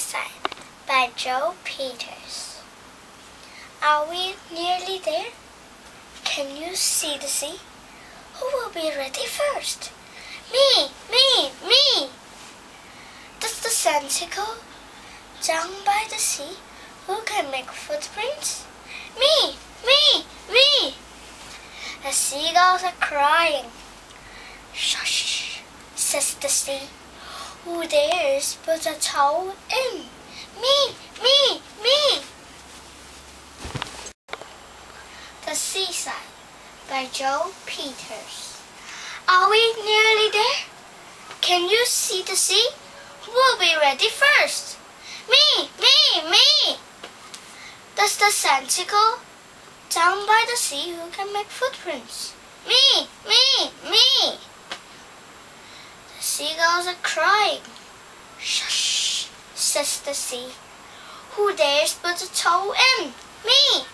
Seaside by Joe Peters. Are we nearly there? Can you see the sea? Who will be ready first? Me! Does the sand tickle? Down by the sea, who can make footprints? Me! The seagulls are crying. Shush, says the sea. Who dares put a toe in? Me! The Seaside by Joe Peters. Are we nearly there? Can you see the sea? Who will be ready first? Me! Does the sand tickle? Down by the sea, who can make footprints? Me! The seagulls are crying. Shush, says the sea. Who dares put a toe in? Me!